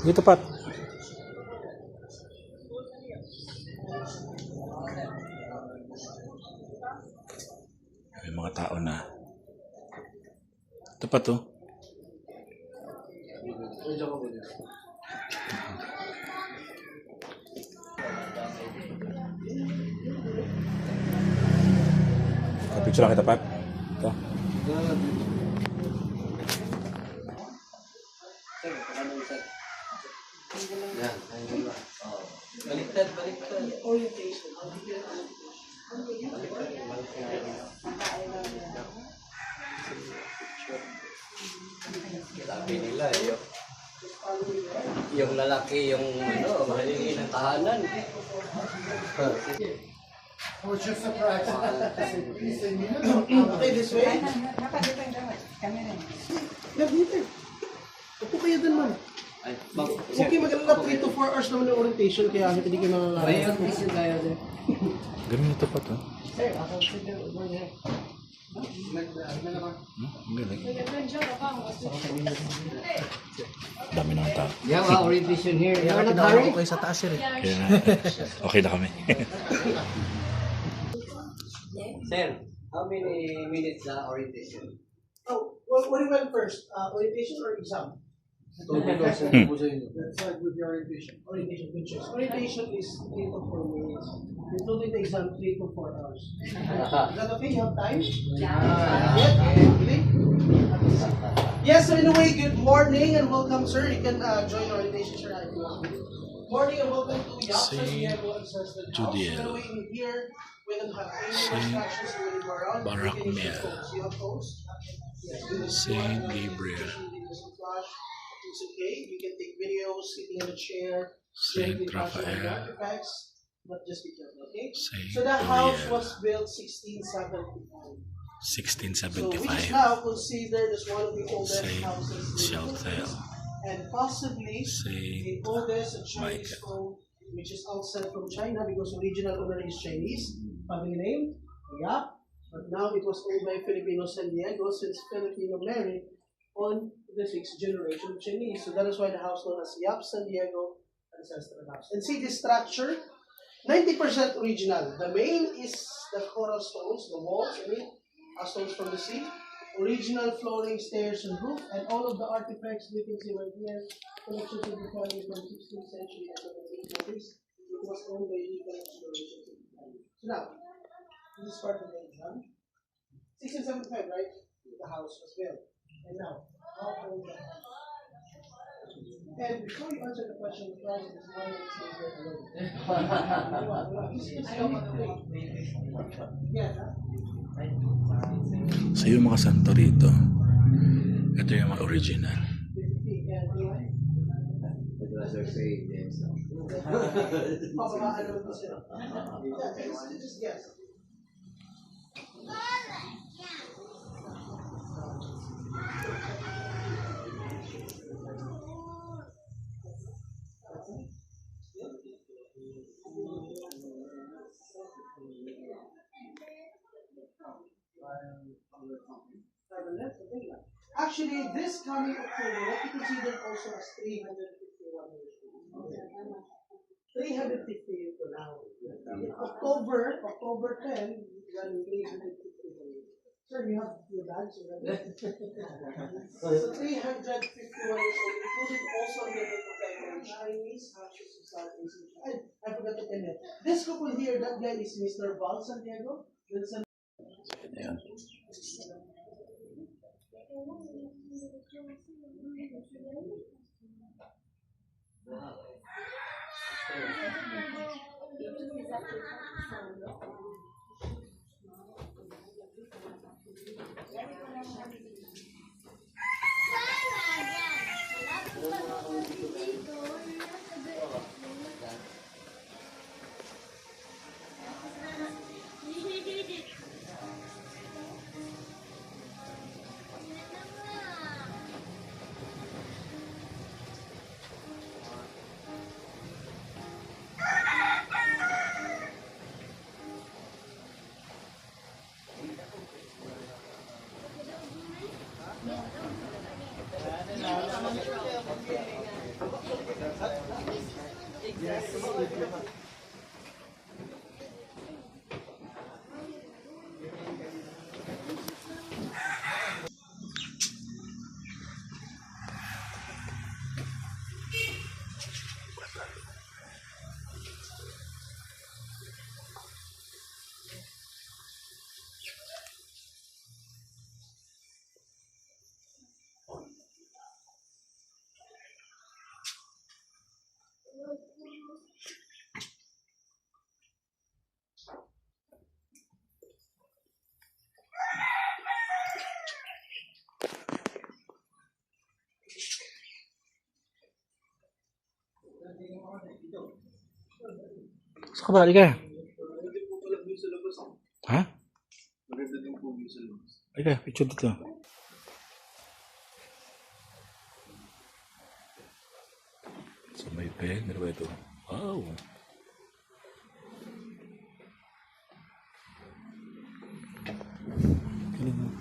Dito Pat. May mga tao na. Ito pa to. Picture lang kita, Pat. Ito. Orientation. Sabi nila, yung lalaki, yung mahalingin ng tahanan. Okay, this way. Yeah, dito. Upo kayo dun, ma'am. Okay, mag-alala 3 to 4 hours naman yung orientation, kaya hindi kayo May mga... orientation tayo din. Ganun ito pa to. Sir, ako sige, Galing. Dami ng tao. yeah, orientation here. You are not Hurry? hurry? Sa taas yun eh. Kaya na, okay na kami. Sir, how many minutes the orientation? Oh, what do you want first? Orientation or exam? Let's start with the orientation. Orientation, good choice. Orientation is 3 to 4 minutes. Including the exam, 3 to 4 hours. Is that okay? You have time? Yeah. Really? Yes, so in a way, good morning and welcome, sir. You can join orientation, sir, if you want. Morning and welcome to Yapsan Diego Ancestral House. Judiel. In a way, in here, we don't have any Saint instructions when you go around. Barak You can use Mel. your phones. You have phones? Yes. you can Saint flash, Gabriel. videos and flash. It's okay. You can take videos sitting in a chair. Saint gently flashing on the Raphael. artifacts, but just be careful, okay? Saint So the house Uriel. was built 1675. So which is 1675. now considered as one of the oldest Saint houses in the Xiaotel. Philippines, and possibly the Saint oldest Chinese Michael. home, which is outside from China because original owner is Chinese, family name, Yap, but now it was owned by Filipino San Diego since Filipino married on the 6th generation Chinese. So that is why the house known as Yap San Diego Ancestral House. And see this structure, 90% original. The main is the coral stones, the walls, stones from the sea. Original flooring, stairs, and roof, and all of the artifacts you can see right here, collections of the family from 16th century and 1740s. It was owned by the generation. So now, this is part of the exam. 1675, right? The house was built. And now, how old the house? And before you answer the question, the price is 1 Yeah, So yung mga santo rito, ito yung mga original. It was our saying then, so. Just guess. Actually, this coming October, what you consider also as 351 years old. 350 years old now. October 10, then 351 years. Sir, you have your bags already? So 351 years old, including also the Chinese houses of South Asian. I forgot to tell you. This couple here, that guy is Mr. Val Santiago. Ayan. Pasok ka ba? Halika. Ha? Halika, picture dito. So may pen, ano ba ito? Wow! Galing mo.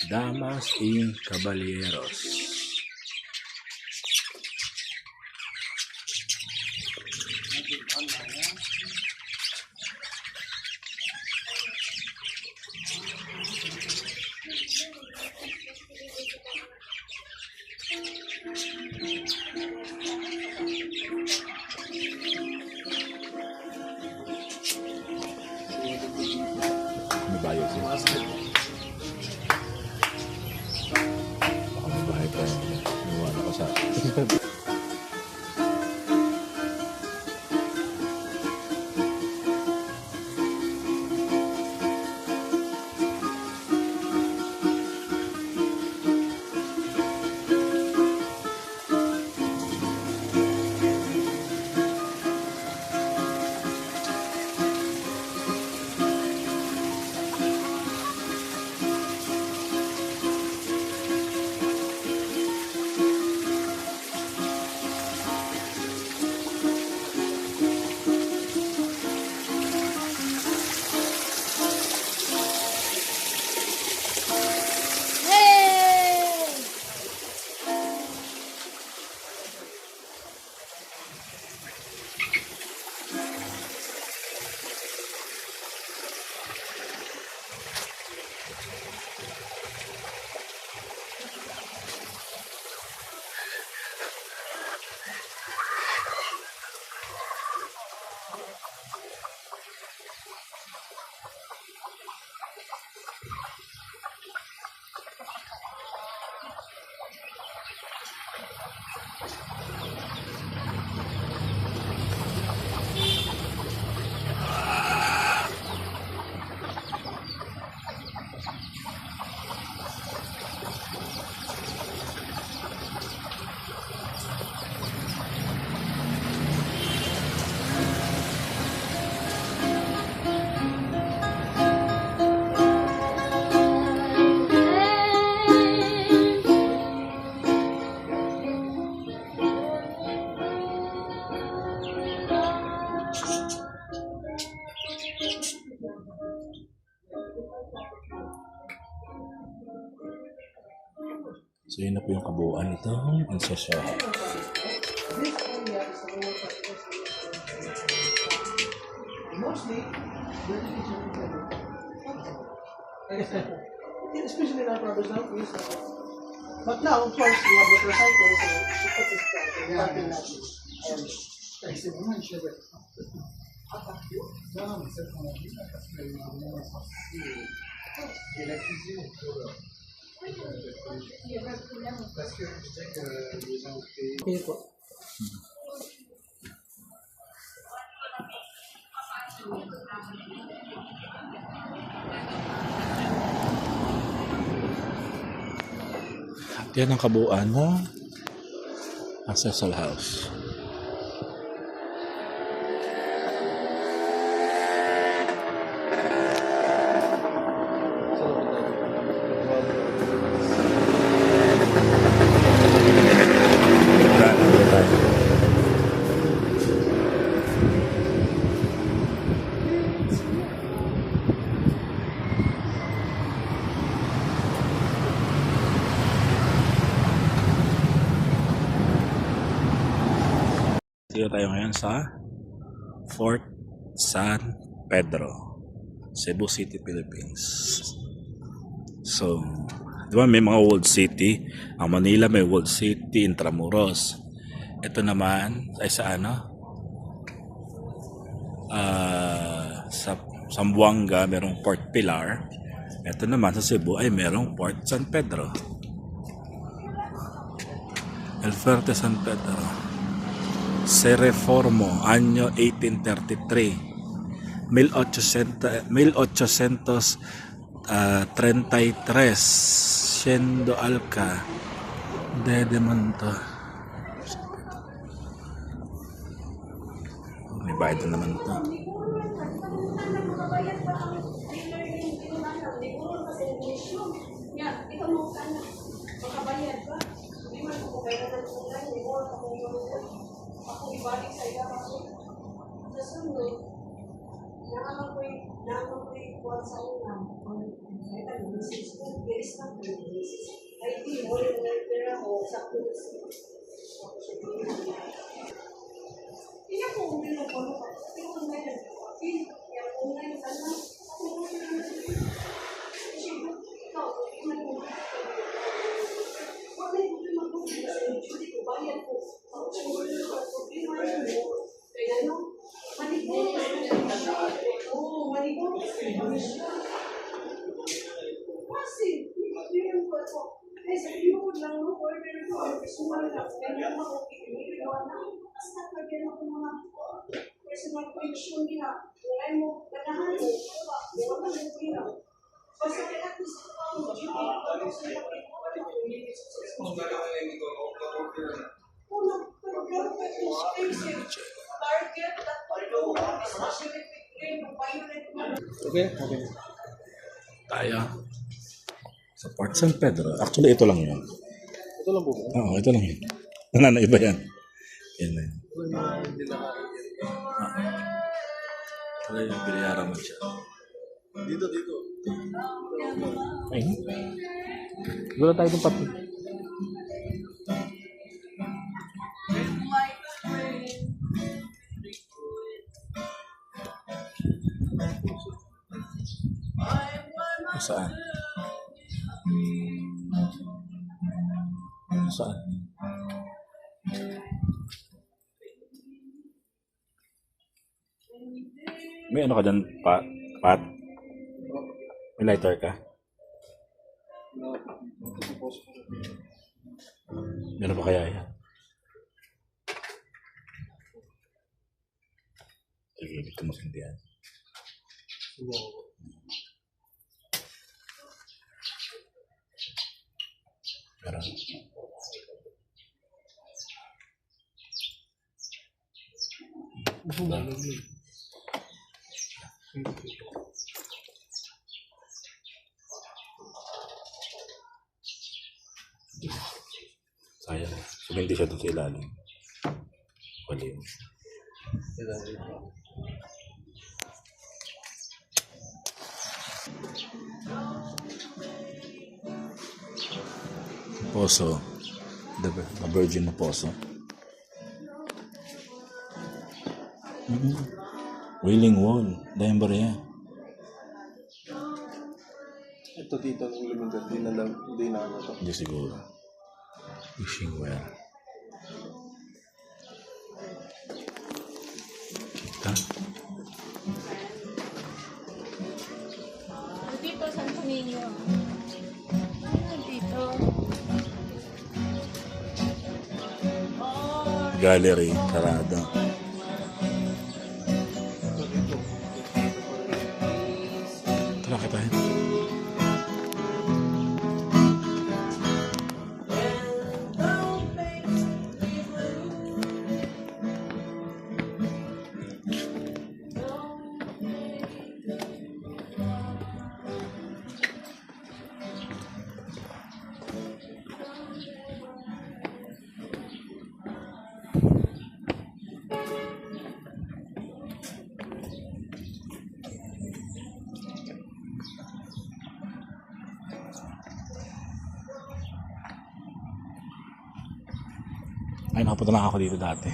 Damas y caballeros. Ano ba yun? Baka may bahay pa yun. Iwan ako sa... So yun na po yung kabuuan nitong ancestral house. Mostly, especially in our province now, we use that. But now, of course, we have motorcycles, so it puts us parking natin. Okay po. At yan ang kabuuan ng Cecil House. Dito tayo ngayon sa Fort San Pedro, Cebu City, Philippines. So, di ba may mga walled city? Ang Manila may walled city, Intramuros. Ito naman ay sa sa Zamboanga merong Port Pilar. Ito naman sa Cebu ay merong Port San Pedro. El Fuerte San Pedro. Se reformó año 1833, 1833, siendo alca de Monto. May bayad na naman to. Ako ibalik sa iya kasi sa sunod naman ko'y kuwan sa unang ay talulisis ko bilis na talulisis ay di mo yung nagpira ko sa tulisis iya ko hindi na po hindi ko na yan iya ko na yan sana ikaw Okay, okay. Tayo sa Port San Pedro. Actually, ito lang yun. Ito lang po. Oo, ito lang yun. Iba yan. Yan na yun. Ito lang yung Bilyara mo siya. Dito. Ay, wala tayo ng pati. Saan? Saan? May ano ka dyan, Pat? May lighter ka? Meron pa kaya yan? Sige, dito mo sindihan. Meron. Sayang. Sumindi siya doon sa ilalim. Walim. Poso. The Virgin na Poso. Wailing Wall. Dayang Barea. ito dito ng lumigat. Hindi na ano to. Hindi siguro. Fishing well. Kita? Dito, Santo Niño. Dito. Gallery, sarado. Tara, kita yun. Ay, nakapunta lang ako dito dati.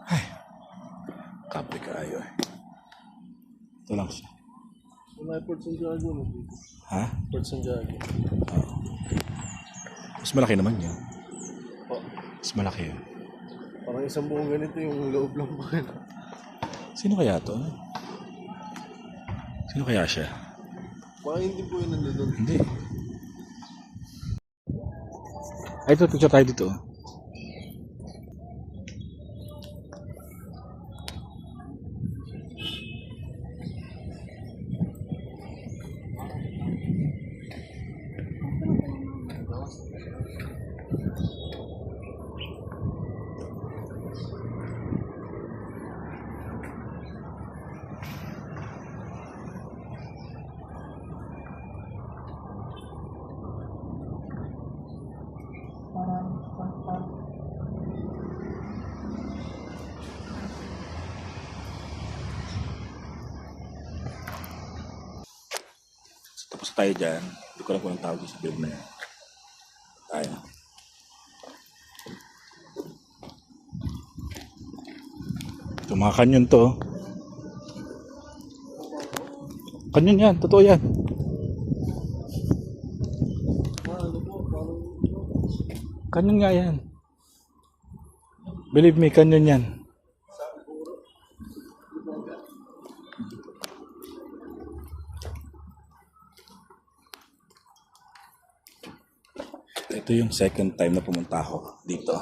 Ay, kape kayo eh. Ito lang siya. Wala yung Port Santiago no dito. Ha? Port Santiago. Mas malaki naman yun. Oh, Mas malaki yun. parang isang buong ganito yung loob lang ba? Sino kaya to? Sino kaya siya? Parang hindi po yun nandun. Hindi. Ay, ito, picture tayo dito. Tapos tayo dyan. Hindi ko alam kung anong tawag sa build na yan. Tayo. Ito mga kanyon to. Kanyon yan. Totoo yan. Kanyon nga yan. Believe me, kanyon yan. Ito yung second time na pumunta ako dito.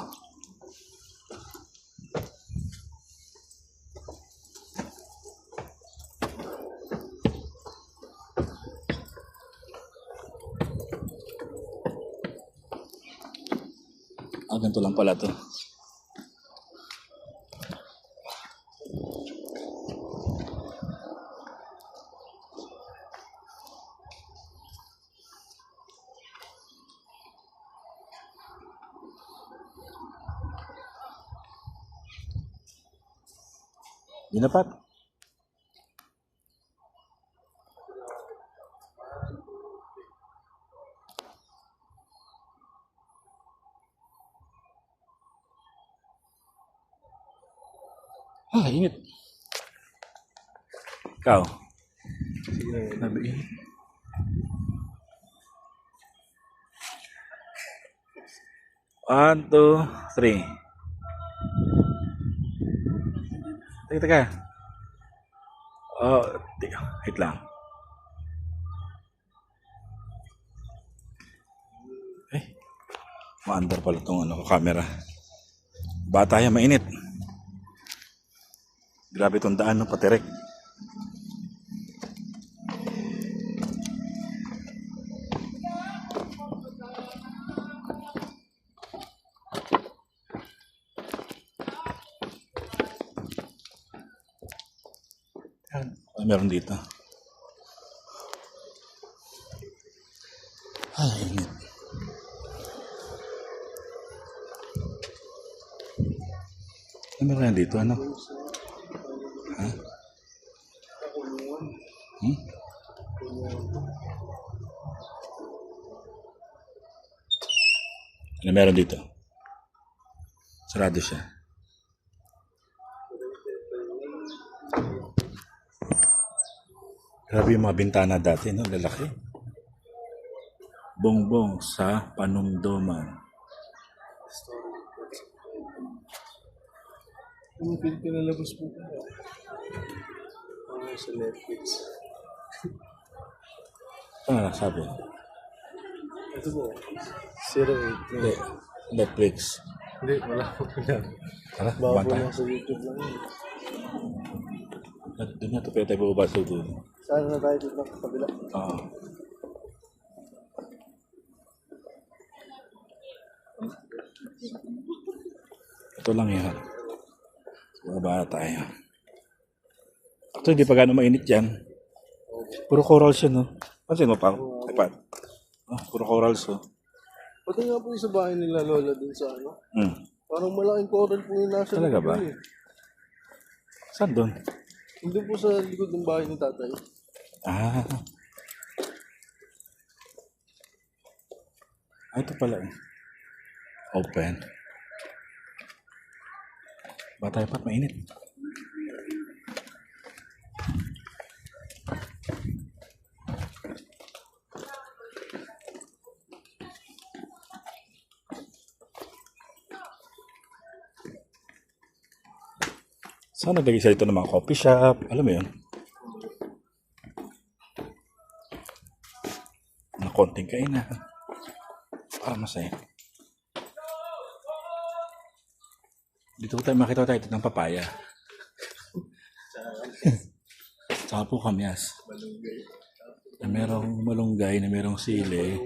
Ganito lang pala to. Dinapat. Init. Ikaw. Nabi init. One, two, three. Teka. Oh, wait lang. Maandar pala itong camera. Bata yan, mainit. Grabe itong daan, no? Patirek. Meron dito. Init. Meron yan dito, ano? Ha? Ano meron dito? Sarado siya. Grabe yung mga bintana dati, no? Lalaki. Bongbong sa Panumdoman. Yung pinalabas po ko. Sa Netflix. Ano na sabi? Ito po. 08. Hindi. Netflix. Hindi, wala po yan. Tara, Bago bumata. lang sa YouTube lang yun. Doon na ito, pwede tayo bubaba sa doon. Saan na tayo dito sa kabila? Oo. Ito lang yan. Baba tayo. Ito, hindi pa gano'ng mainit yan. Puro corals yan, no? Pansin mo pa? iPad. Oh, puro corals, oh. Pati nga po yung sa bahay nila Lola dun sa ano. Hmm. Parang malaking coral po yung nasa Talaga ba? likod eh. Saan doon? Hindi po sa likod ng bahay ni tatay. Ah. Ah, ito pala eh. Open. Ba tayo pa mainit? Saan naglagay sila ito ng mga coffee shop? Alam mo yun? Na konting kainan. Para masaya. Dito tayo makita tayo ng papaya. Saka po kamyas. Na merong malunggay, na merong sili.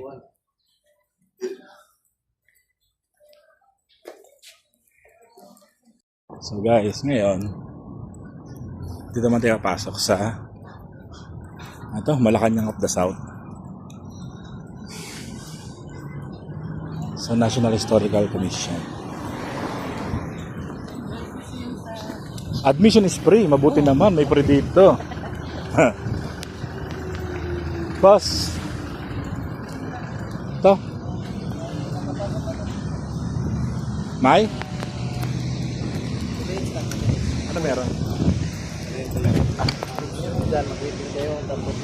So guys, ngayon, dito naman tayo pasok sa Malacanang of the South. Sa National Historical Commission. Admission is free. Mabuti naman. May free dito. Boss. Ito. May? Ano meron? Diyan, mag-waiting kayo. Tapos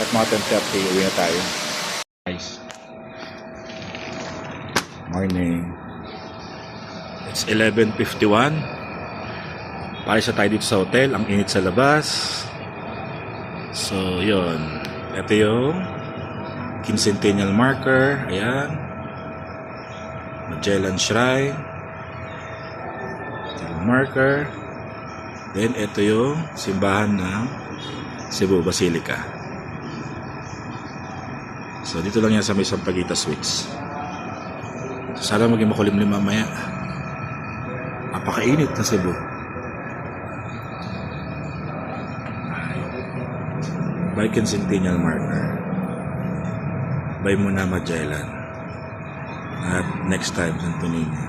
At mga 10:30, uwi na tayo. Nice. Morning. It's 11:51. Paris na tayo dito sa hotel. Ang init sa labas. So, yun. Ito yung Quincentennial marker. Ayan. Magellan Shrine. Ito yung marker. Then, ito yung simbahan ng Cebu Basilica. So, dito lang yan sa may Sampaguita Suites. So, sana maging makulimlim mamaya. Napakainit na Cebu. By Quincentennial marker. By muna Magellan. At next time, Santo Niño.